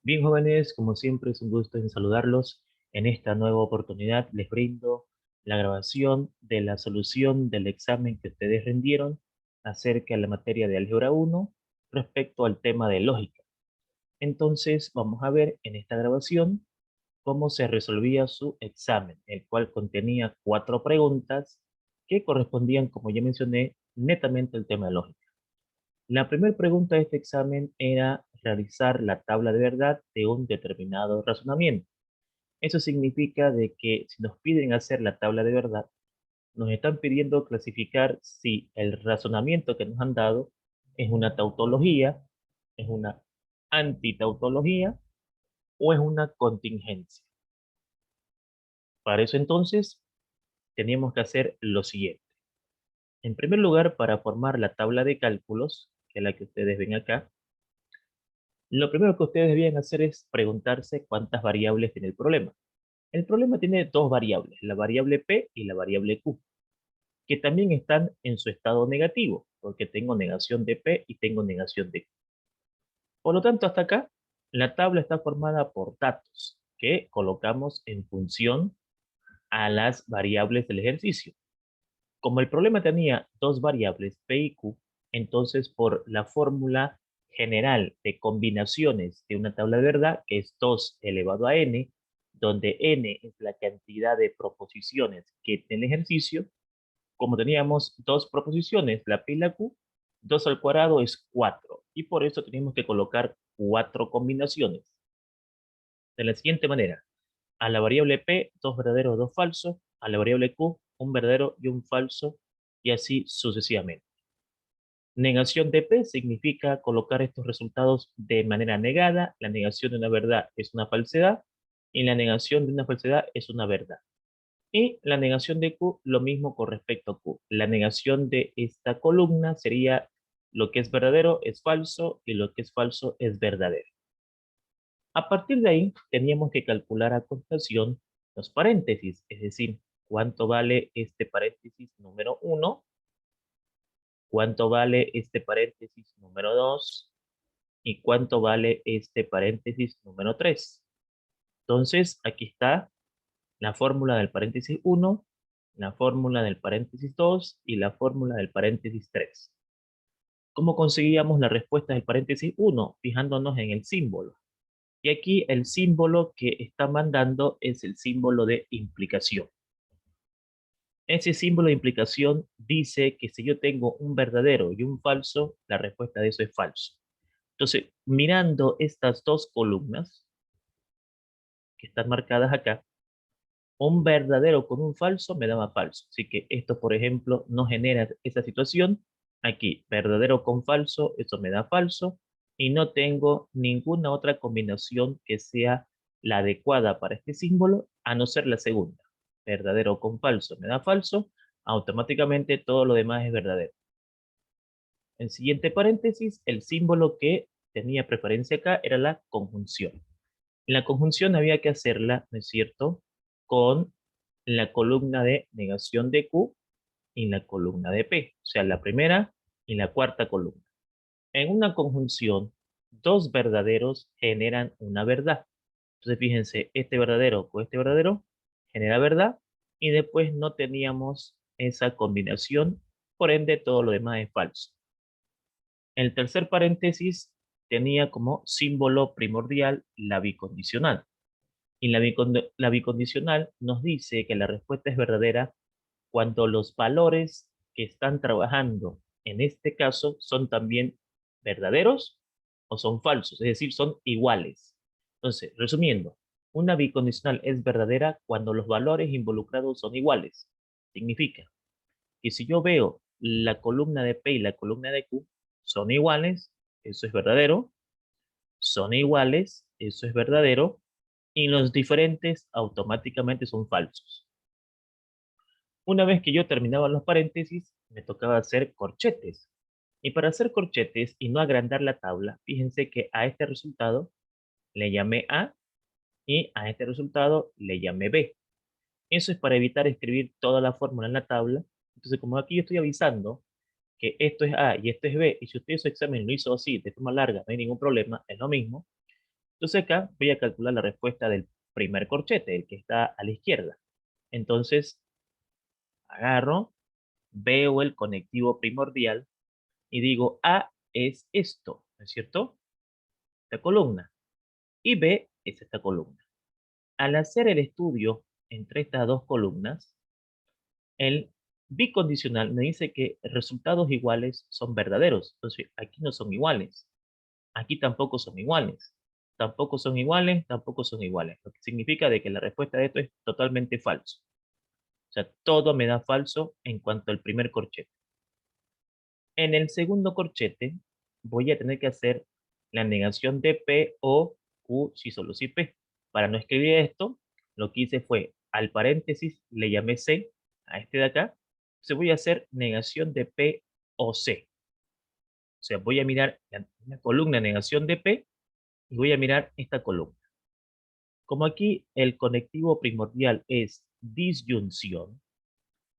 Bien, jóvenes, como siempre es un gusto en saludarlos. En esta nueva oportunidad les brindo la grabación de la solución del examen que ustedes rindieron acerca de la materia de álgebra 1 respecto al tema de lógica. Entonces, vamos a ver en esta grabación cómo se resolvía su examen, el cual contenía 4 preguntas que correspondían, como ya mencioné, netamente al tema de lógica. La primera pregunta de este examen era realizar la tabla de verdad de un determinado razonamiento. Eso significa de que si nos piden hacer la tabla de verdad, nos están pidiendo clasificar si el razonamiento que nos han dado es una tautología, es una antitautología o es una contingencia. Para eso entonces teníamos que hacer lo siguiente. En primer lugar, para formar la tabla de cálculos, que es la que ustedes ven acá, lo primero que ustedes debían hacer es preguntarse cuántas variables tiene el problema. El problema tiene dos variables, la variable P y la variable Q, que también están en su estado negativo, porque tengo negación de P y tengo negación de Q. Por lo tanto, hasta acá, la tabla está formada por datos que colocamos en función a las variables del ejercicio. Como el problema tenía dos variables, P y Q, entonces por la fórmula general de combinaciones de una tabla de verdad, que es 2 elevado a n, donde n es la cantidad de proposiciones que tiene el ejercicio, como teníamos dos proposiciones, la P y la Q, 2 al cuadrado es 4, y por eso tenemos que colocar 4 combinaciones. De la siguiente manera, a la variable P, dos verdaderos, dos falsos, a la variable Q, un verdadero y un falso, y así sucesivamente. Negación de P significa colocar estos resultados de manera negada. La negación de una verdad es una falsedad y la negación de una falsedad es una verdad. Y la negación de Q, lo mismo con respecto a Q. La negación de esta columna sería lo que es verdadero es falso y lo que es falso es verdadero. A partir de ahí, teníamos que calcular a continuación los paréntesis, es decir, cuánto vale este paréntesis número 1, cuánto vale este paréntesis número 2 y cuánto vale este paréntesis número 3. Entonces, aquí está la fórmula del paréntesis 1, la fórmula del paréntesis 2 y la fórmula del paréntesis 3. ¿Cómo conseguíamos la respuesta del paréntesis 1? Fijándonos en el símbolo. Y aquí el símbolo que está mandando es el símbolo de implicación. Ese símbolo de implicación dice que si yo tengo un verdadero y un falso, la respuesta de eso es falso. Entonces, mirando estas dos columnas que están marcadas acá, un verdadero con un falso me daba falso. Así que esto, por ejemplo, no genera esa situación. Aquí, verdadero con falso, eso me da falso. Y no tengo ninguna otra combinación que sea la adecuada para este símbolo, a no ser la segunda. Verdadero con falso me da falso. Automáticamente todo lo demás es verdadero. En siguiente paréntesis, el símbolo que tenía preferencia acá era la conjunción. La conjunción había que hacerla, ¿no es cierto?, con la columna de negación de Q y la columna de P, o sea, la primera y la cuarta columna. En una conjunción, dos verdaderos generan una verdad. Entonces, fíjense, este verdadero con este verdadero genera verdad y después no teníamos esa combinación, por ende todo lo demás es falso. El tercer paréntesis tenía como símbolo primordial la bicondicional. Y la bicondicional nos dice que la respuesta es verdadera cuando los valores que están trabajando en este caso son también verdaderos o son falsos, es decir, son iguales. Entonces, resumiendo, una bicondicional es verdadera cuando los valores involucrados son iguales. Significa que si yo veo la columna de P y la columna de Q son iguales, eso es verdadero, son iguales, eso es verdadero, y los diferentes automáticamente son falsos. Una vez que yo terminaba los paréntesis, me tocaba hacer corchetes. Y para hacer corchetes y no agrandar la tabla, fíjense que a este resultado le llamé A y a este resultado le llamé B. Eso es para evitar escribir toda la fórmula en la tabla. Entonces, como aquí yo estoy avisando que esto es A y esto es B, y si usted su examen lo hizo así, de forma larga, no hay ningún problema, es lo mismo. Entonces acá voy a calcular la respuesta del primer corchete, el que está a la izquierda. Entonces agarro, veo el conectivo primordial y digo A es esto, ¿no es cierto? Esta columna. Y B es esta columna. Al hacer el estudio entre estas dos columnas, el bicondicional me dice que resultados iguales son verdaderos. Entonces aquí no son iguales. Aquí tampoco son iguales. Tampoco son iguales, tampoco son iguales. Lo que significa de que la respuesta de esto es totalmente falso. O sea, todo me da falso en cuanto al primer corchete. En el segundo corchete voy a tener que hacer la negación de P o Q si solo si P. Para no escribir esto, lo que hice fue al paréntesis le llamé C a este de acá. Entonces voy a hacer negación de P o C. O sea, voy a mirar la columna negación de P y voy a mirar esta columna. Como aquí el conectivo primordial es disyunción,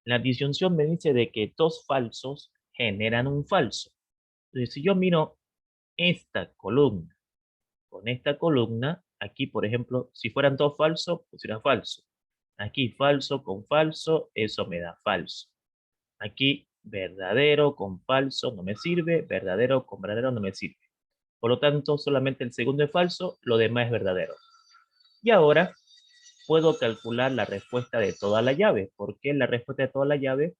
la disyunción me dice de que dos falsos generan un falso. Entonces, si yo miro esta columna con esta columna, aquí, por ejemplo, si fueran dos falsos, pusiera falso. Aquí falso con falso, eso me da falso. Aquí verdadero con falso no me sirve, verdadero con verdadero no me sirve. Por lo tanto, solamente el segundo es falso, lo demás es verdadero. Y ahora puedo calcular la respuesta de toda la llave. ¿Por qué la respuesta de toda la llave?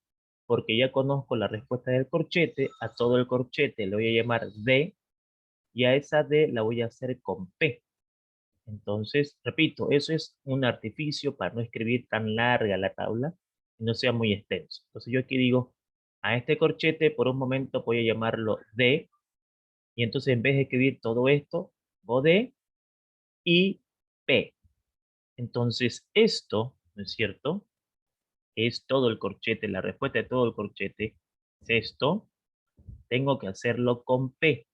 Porque ya conozco la respuesta del corchete, a todo el corchete le voy a llamar D, y a esa D la voy a hacer con P. Entonces, repito, eso es un artificio para no escribir tan larga la tabla y no sea muy extenso. Entonces yo aquí digo, a este corchete por un momento voy a llamarlo D, y entonces en vez de escribir todo esto, hago D y P. Entonces esto, ¿no es cierto? Es todo el corchete, la respuesta de todo el corchete es esto. Tengo que hacerlo con P.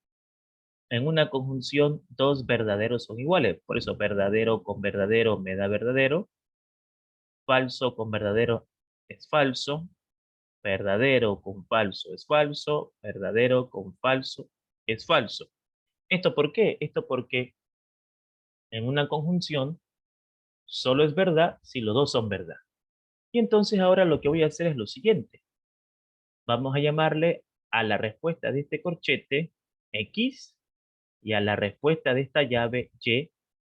En una conjunción, dos verdaderos son iguales. Por eso verdadero con verdadero me da verdadero. Falso con verdadero es falso. Verdadero con falso es falso. Verdadero con falso es falso. ¿Esto por qué? Esto porque en una conjunción solo es verdad si los dos son verdad. Y entonces ahora lo que voy a hacer es lo siguiente. Vamos a llamarle a la respuesta de este corchete X y a la respuesta de esta llave Y,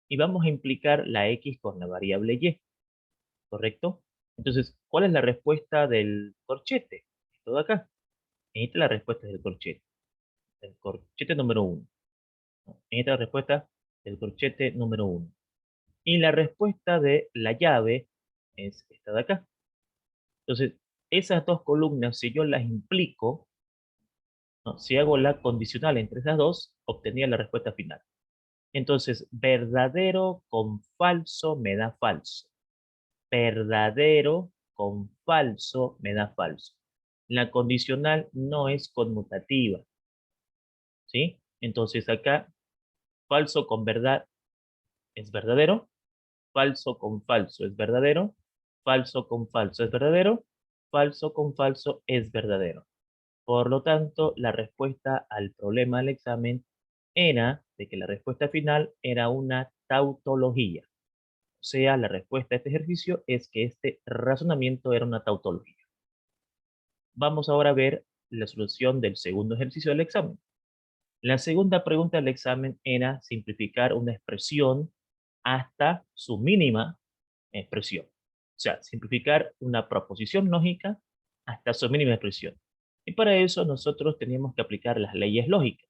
y vamos a implicar la X con la variable Y, ¿correcto? Entonces, ¿cuál es la respuesta del corchete? Esto de acá. Esta es la respuesta del corchete. El corchete número 1. Esta es la respuesta del corchete número 1. Y la respuesta de la llave es esta de acá. Entonces, esas dos columnas, si yo las implico, ¿no? Si hago la condicional entre esas dos, obtenía la respuesta final. Entonces, verdadero con falso me da falso. Verdadero con falso me da falso. La condicional no es conmutativa, ¿sí? Entonces acá, falso con verdad es verdadero, falso con falso es verdadero, falso con falso es verdadero, falso con falso es verdadero. Por lo tanto, la respuesta al problema del examen era de que la respuesta final era una tautología. O sea, la respuesta a este ejercicio es que este razonamiento era una tautología. Vamos ahora a ver la solución del segundo ejercicio del examen. La segunda pregunta del examen era simplificar una expresión hasta su mínima expresión. O sea, simplificar una proposición lógica hasta su mínima expresión. Y para eso nosotros teníamos que aplicar las leyes lógicas.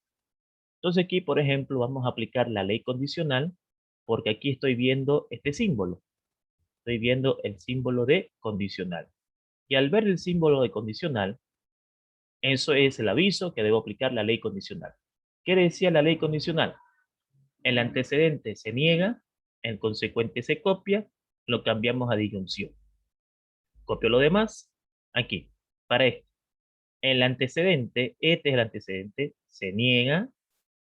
Entonces aquí, por ejemplo, vamos a aplicar la ley condicional porque aquí estoy viendo este símbolo. Estoy viendo el símbolo de condicional. Y al ver el símbolo de condicional, eso es el aviso que debo aplicar la ley condicional. ¿Qué decía la ley condicional? El antecedente se niega, el consecuente se copia, lo cambiamos a disyunción. Copio lo demás aquí. Para esto, el antecedente, este es el antecedente, se niega,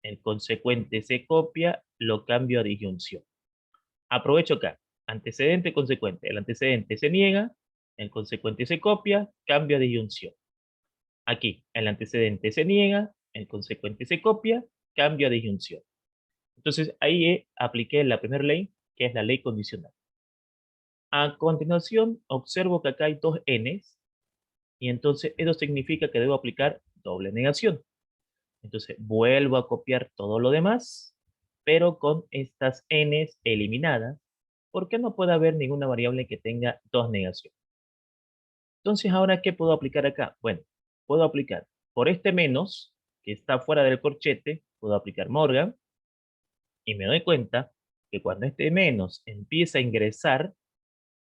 el consecuente se copia, lo cambio a disyunción. Aprovecho acá, antecedente, consecuente. El antecedente se niega, el consecuente se copia, cambio a disyunción. Aquí, el antecedente se niega, el consecuente se copia, cambio a disyunción. Entonces ahí apliqué la primera ley, que es la ley condicional. A continuación, observo que acá hay dos n's, y entonces eso significa que debo aplicar doble negación. Entonces vuelvo a copiar todo lo demás, pero con estas n's eliminadas, porque no puede haber ninguna variable que tenga dos negaciones. Entonces, ahora, ¿qué puedo aplicar acá? Bueno, puedo aplicar por este menos, que está fuera del corchete, puedo aplicar Morgan, y me doy cuenta que cuando este menos empieza a ingresar,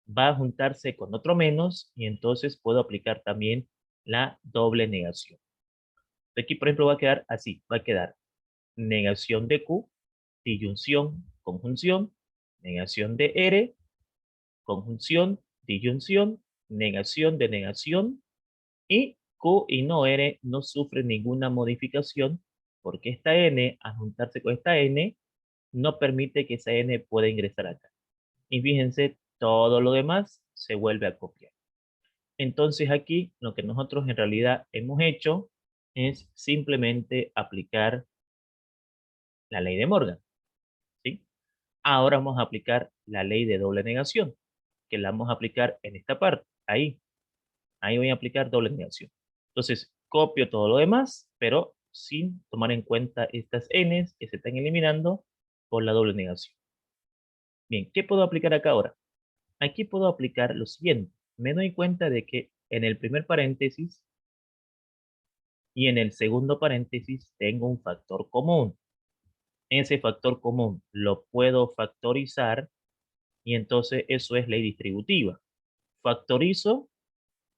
va a juntarse con otro menos, y entonces puedo aplicar también la doble negación. Aquí, por ejemplo, va a quedar así, va a quedar negación de Q, disyunción, conjunción, negación de R, conjunción, disyunción, negación de negación, y Q y no R no sufren ninguna modificación porque esta N, al juntarse con esta N, no permite que esa N pueda ingresar acá. Y fíjense, todo lo demás se vuelve a copiar. Entonces aquí lo que nosotros en realidad hemos hecho es simplemente aplicar la ley de Morgan, ¿sí? Ahora vamos a aplicar la ley de doble negación, que la vamos a aplicar en esta parte, ahí voy a aplicar doble negación. Entonces, copio todo lo demás, pero sin tomar en cuenta estas n's que se están eliminando por la doble negación. Bien, ¿qué puedo aplicar acá ahora? Aquí puedo aplicar lo siguiente. Me doy cuenta de que en el primer paréntesis y en el segundo paréntesis tengo un factor común. Ese factor común lo puedo factorizar y entonces eso es ley distributiva. Factorizo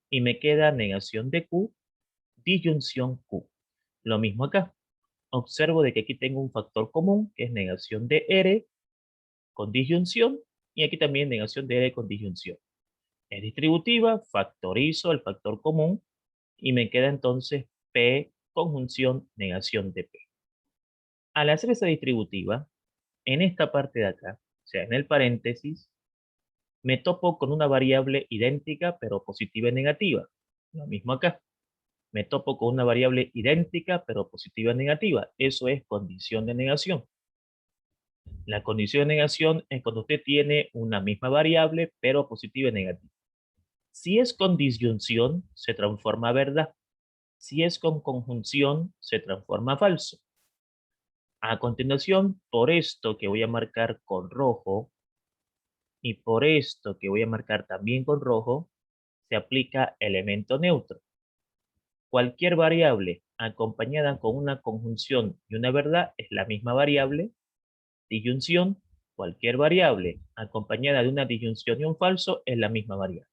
y me queda negación de Q, disyunción Q. Lo mismo acá. Observo de que aquí tengo un factor común, que es negación de R con disyunción, y aquí también negación de R con disyunción. Es distributiva, factorizo el factor común, y me queda entonces P conjunción negación de P. Al hacer esa distributiva, en esta parte de acá, o sea, en el paréntesis, me topo con una variable idéntica, pero positiva y negativa. Lo mismo acá. Me topo con una variable idéntica, pero positiva y negativa. Eso es condición de negación. La condición de negación es cuando usted tiene una misma variable, pero positiva y negativa. Si es con disyunción, se transforma a verdad. Si es con conjunción, se transforma a falso. A continuación, por esto que voy a marcar con rojo, y por esto que voy a marcar también con rojo, se aplica elemento neutro. Cualquier variable acompañada con una conjunción y una verdad es la misma variable. Disyunción, cualquier variable acompañada de una disyunción y un falso es la misma variable.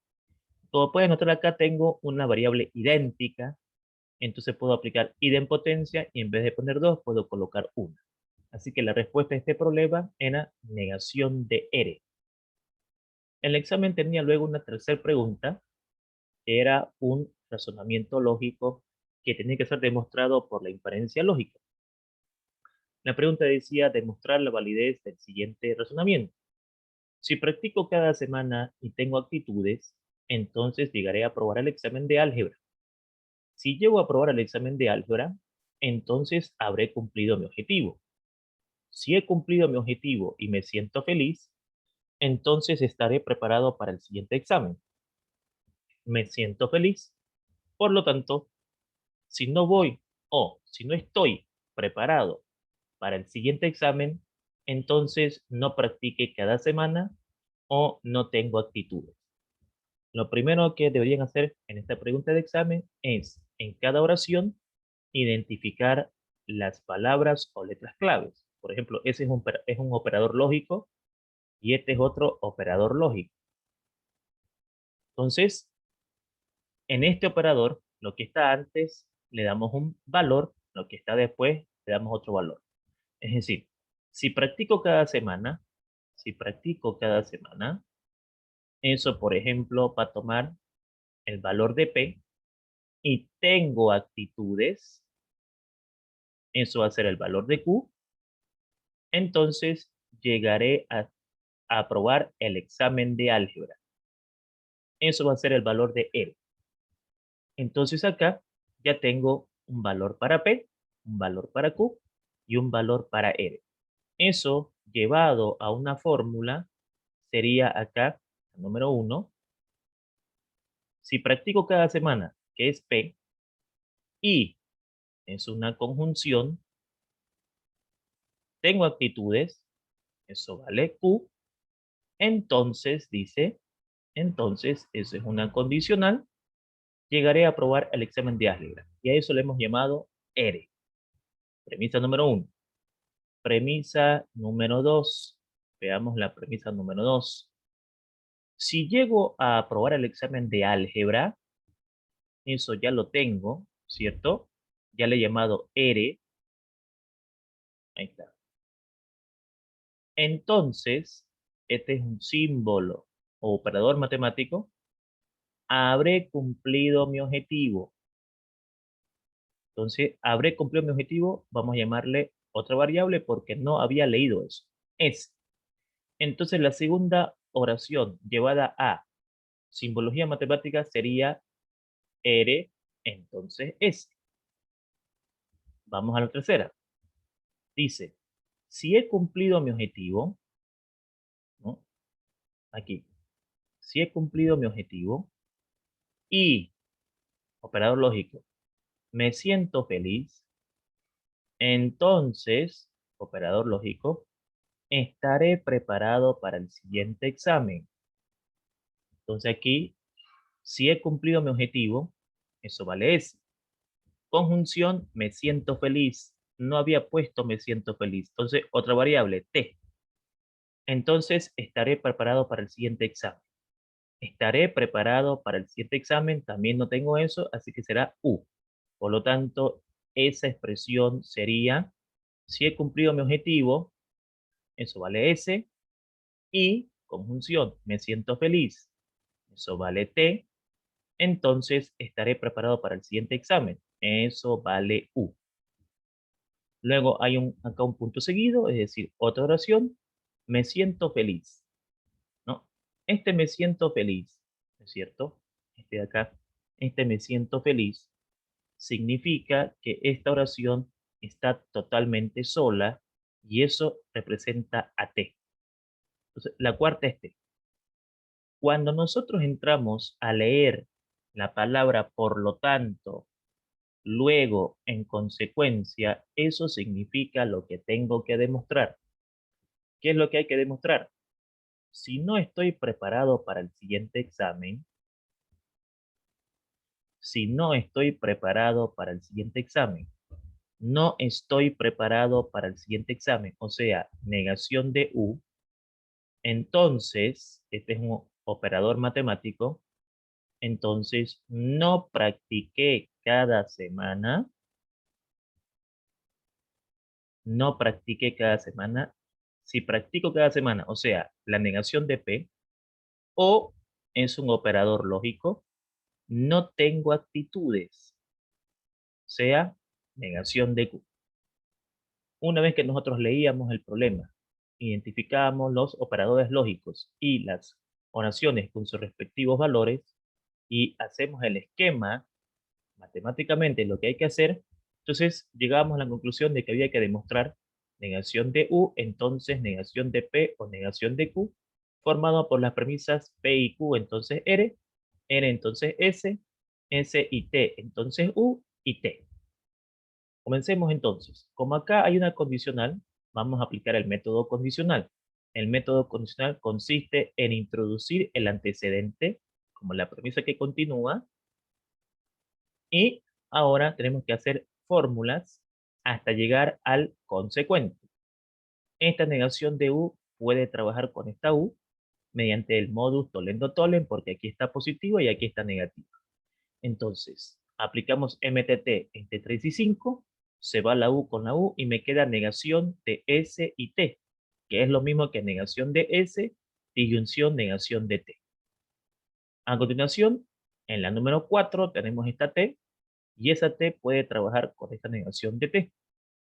Como pueden notar acá tengo una variable idéntica, entonces puedo aplicar idempotencia y en vez de poner 2 puedo colocar 1. Así que la respuesta a este problema era negación de R. El examen tenía luego una tercera pregunta, que era un razonamiento lógico que tenía que ser demostrado por la inferencia lógica. La pregunta decía demostrar la validez del siguiente razonamiento. Si practico cada semana y tengo actitudes, entonces llegaré a aprobar el examen de álgebra. Si llego a aprobar el examen de álgebra, entonces habré cumplido mi objetivo. Si he cumplido mi objetivo y me siento feliz, entonces estaré preparado para el siguiente examen. Me siento feliz. Por lo tanto, si no voy o si no estoy preparado para el siguiente examen, entonces no practique cada semana o no tengo actitudes. Lo primero que deberían hacer en esta pregunta de examen es, en cada oración, identificar las palabras o letras claves. Por ejemplo, ese es un operador lógico y este es otro operador lógico. Entonces, en este operador, lo que está antes le damos un valor, lo que está después le damos otro valor. Es decir, si practico cada semana, si practico cada semana, eso, por ejemplo, va a tomar el valor de P y tengo actitudes, eso va a ser el valor de Q, entonces llegaré a aprobar el examen de álgebra. Eso va a ser el valor de R. Entonces acá ya tengo un valor para P, un valor para Q y un valor para R. Eso llevado a una fórmula sería acá, número 1. Si practico cada semana, que es P, y es una conjunción, tengo actitudes, eso vale Q, entonces dice, entonces eso es una condicional, llegaré a aprobar el examen de álgebra. Y a eso le hemos llamado R. Premisa número 1. Premisa número 2. Veamos la premisa número 2. Si llego a aprobar el examen de álgebra, eso ya lo tengo, ¿cierto? Ya le he llamado R. Ahí está. Entonces, este es un símbolo o operador matemático. Habré cumplido mi objetivo. Entonces, habré cumplido mi objetivo. Vamos a llamarle otra variable porque no había leído eso. Es. Entonces, la segunda oración llevada a simbología matemática sería R, entonces S. Vamos a la tercera. Dice, si he cumplido mi objetivo, ¿no? Aquí, si he cumplido mi objetivo y, operador lógico, me siento feliz, entonces, operador lógico, estaré preparado para el siguiente examen. Entonces aquí, si he cumplido mi objetivo, eso vale S. Conjunción, me siento feliz. No había puesto me siento feliz. Entonces, otra variable, T. Entonces, estaré preparado para el siguiente examen. Estaré preparado para el siguiente examen. También no tengo eso, así que será U. Por lo tanto, esa expresión sería, si he cumplido mi objetivo, eso vale S. Y, conjunción, me siento feliz. Eso vale T. Entonces, estaré preparado para el siguiente examen. Eso vale U. Luego hay acá un punto seguido, es decir, otra oración. Me siento feliz, ¿no? Este me siento feliz, ¿no es cierto? Este de acá, este me siento feliz, significa que esta oración está totalmente sola y eso representa a T. Entonces, la cuarta es T. Cuando nosotros entramos a leer la palabra por lo tanto, luego, en consecuencia, eso significa lo que tengo que demostrar. ¿Qué es lo que hay que demostrar? Si no estoy preparado para el siguiente examen, si no estoy preparado para el siguiente examen, no estoy preparado para el siguiente examen, o sea, negación de U, entonces, este es un operador matemático, entonces no practiqué cada semana, no practiqué cada semana. Si practico cada semana, o sea, la negación de P, o es un operador lógico, no tengo actitudes, sea negación de Q. Una vez que nosotros leíamos el problema, identificábamos los operadores lógicos y las oraciones con sus respectivos valores y hacemos el esquema matemáticamente lo que hay que hacer, entonces llegamos a la conclusión de que había que demostrar negación de U, entonces negación de P o negación de Q, formado por las premisas P y Q, entonces R, R entonces S, S y T, entonces U y T. Comencemos entonces. Como acá hay una condicional, vamos a aplicar el método condicional. El método condicional consiste en introducir el antecedente, como la premisa que continúa, y ahora tenemos que hacer fórmulas hasta llegar al consecuente. Esta negación de U puede trabajar con esta U mediante el modus tollendo-tollen, porque aquí está positivo y aquí está negativo. Entonces, aplicamos MTT entre 3 y 5, se va la U con la U y me queda negación de S y T, que es lo mismo que negación de S, disyunción, negación de T. A continuación, en la número 4 tenemos esta T, y esa T puede trabajar con esta negación de T,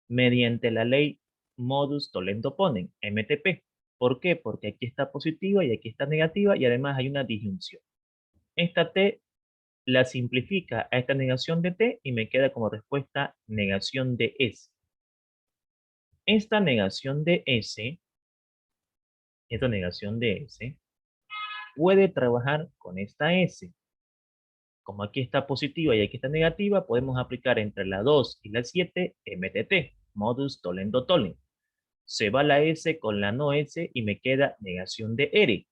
mediante la ley modus tollendo opponens, MTP. ¿Por qué? Porque aquí está positiva y aquí está negativa y además hay una disyunción. Esta T la simplifica a esta negación de T y me queda como respuesta negación de S. Esta negación de S, esta negación de S, puede trabajar con esta S. Como aquí está positiva y aquí está negativa, podemos aplicar entre la 2 y la 7 MTT, modus tollendo tolling. Se va la S con la no S y me queda negación de R.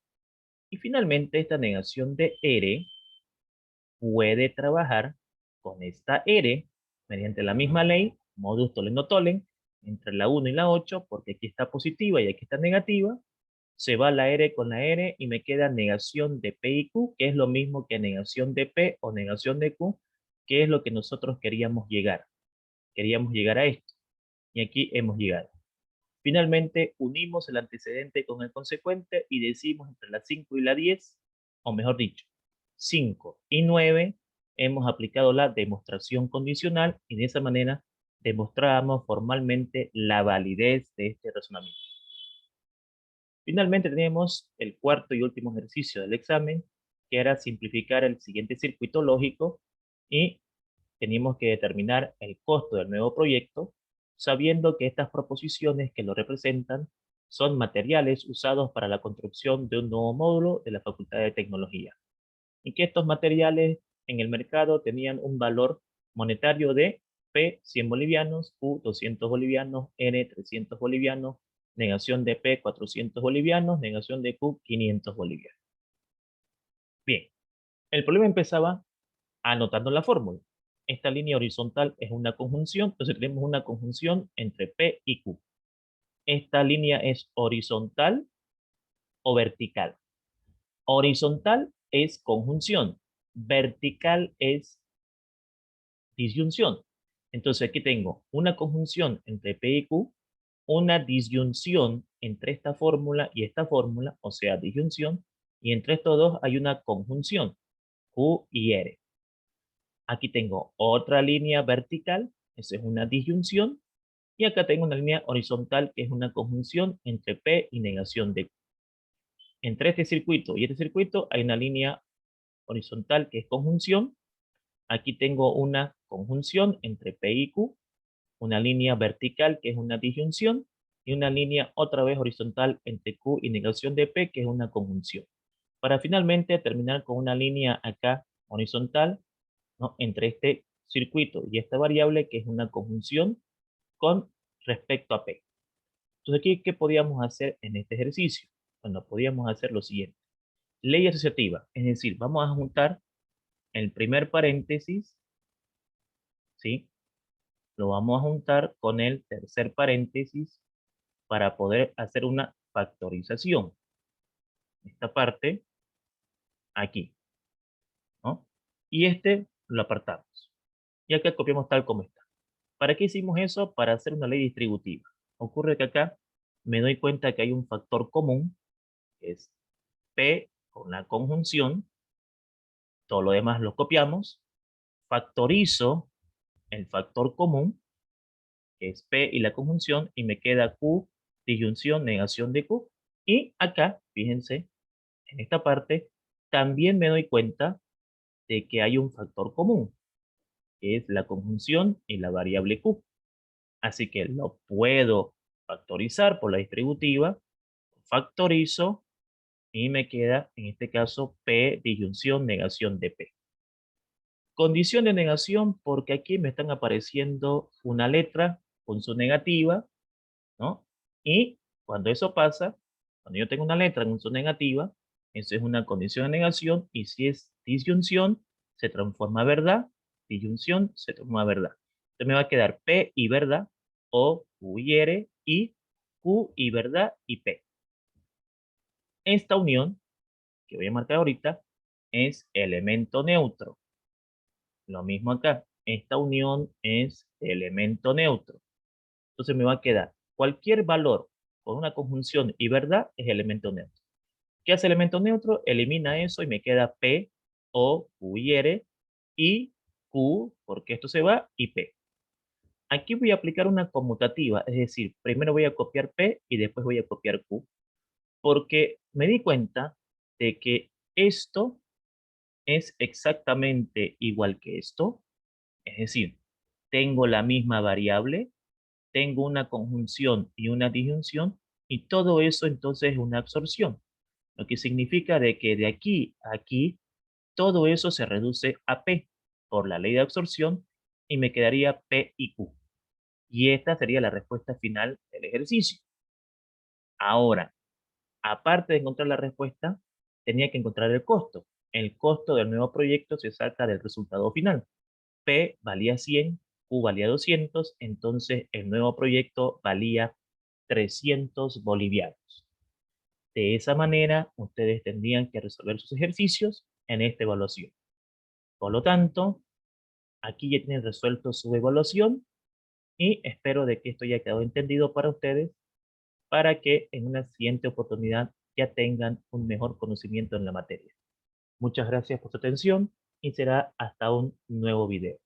Y finalmente esta negación de R puede trabajar con esta R mediante la misma ley, modus tollendo tolling, entre la 1 y la 8, porque aquí está positiva y aquí está negativa, se va la R con la R y me queda negación de P y Q, que es lo mismo que negación de P o negación de Q, que es lo que nosotros queríamos llegar. Queríamos llegar a esto. Y aquí hemos llegado. Finalmente, unimos el antecedente con el consecuente y decimos entre la 5 y la 10, o mejor dicho, 5 y 9, hemos aplicado la demostración condicional y de esa manera demostramos formalmente la validez de este razonamiento. Finalmente tenemos el cuarto y último ejercicio del examen, que era simplificar el siguiente circuito lógico y teníamos que determinar el costo del nuevo proyecto, sabiendo que estas proposiciones que lo representan son materiales usados para la construcción de un nuevo módulo de la Facultad de Tecnología, y que estos materiales en el mercado tenían un valor monetario de P 100 bolivianos, Q 200 bolivianos, N 300 bolivianos, negación de P 400 bolivianos, negación de Q 500 bolivianos. Bien, el problema empezaba anotando la fórmula. Esta línea horizontal es una conjunción, entonces tenemos una conjunción entre P y Q. Esta línea es horizontal o vertical. Horizontal es conjunción, vertical es disyunción. Entonces aquí tengo una conjunción entre P y Q, una disyunción entre esta fórmula y esta fórmula, o sea, disyunción, y entre estos dos hay una conjunción, Q y R. Aquí tengo otra línea vertical, esa es una disyunción, y acá tengo una línea horizontal que es una conjunción entre P y negación de Q. Entre este circuito y este circuito hay una línea horizontal que es conjunción. Aquí tengo una conjunción entre P y Q, una línea vertical que es una disyunción, y una línea otra vez horizontal entre Q y negación de P que es una conjunción. Para finalmente terminar con una línea acá horizontal, ¿no?, entre este circuito y esta variable que es una conjunción con respecto a P. Entonces aquí, ¿qué podíamos hacer en este ejercicio? Bueno, podíamos hacer lo siguiente. Ley asociativa, es decir, vamos a juntar el primer paréntesis, ¿sí? Lo vamos a juntar con el tercer paréntesis para poder hacer una factorización. Esta parte, aquí, ¿no? Y este lo apartamos. Y acá copiamos tal como está. ¿Para qué hicimos eso? Para hacer una ley distributiva. Ocurre que acá me doy cuenta que hay un factor común, que es P con la conjunción, todo lo demás lo copiamos, factorizo el factor común, que es P y la conjunción, y me queda Q, disyunción, negación de Q, y acá, fíjense, en esta parte, también me doy cuenta de que hay un factor común, que es la conjunción y la variable Q. Así que lo puedo factorizar por la distributiva, factorizo y me queda, en este caso, P disyunción negación de P. Condición de negación porque aquí me están apareciendo una letra con su negativa, ¿no? Y cuando eso pasa, cuando yo tengo una letra con su negativa, eso es una condición de negación y si es disyunción, se transforma a verdad, disyunción se transforma a verdad. Entonces me va a quedar P y verdad o Q y R y Q y verdad y P. Esta unión, que voy a marcar ahorita, es elemento neutro. Lo mismo acá, esta unión es elemento neutro. Entonces me va a quedar cualquier valor con una conjunción y verdad es elemento neutro. ¿Qué hace elemento neutro? Elimina eso y me queda P o Q y R y Q, porque esto se va, y P. Aquí voy a aplicar una conmutativa, es decir, primero voy a copiar P y después voy a copiar Q, porque me di cuenta de que esto es exactamente igual que esto, es decir, tengo la misma variable, tengo una conjunción y una disyunción, y todo eso entonces es una absorción, lo que significa de que de aquí a aquí, todo eso se reduce a P por la ley de absorción y me quedaría P y Q. Y esta sería la respuesta final del ejercicio. Ahora, aparte de encontrar la respuesta, tenía que encontrar el costo. El costo del nuevo proyecto se saca del resultado final. P valía 100, Q valía 200, entonces el nuevo proyecto valía 300 bolivianos. De esa manera, ustedes tendrían que resolver sus ejercicios en esta evaluación. Por lo tanto, aquí ya tienen resuelto su evaluación y espero de que esto haya quedado entendido para ustedes para que en una siguiente oportunidad ya tengan un mejor conocimiento en la materia. Muchas gracias por su atención y será hasta un nuevo video.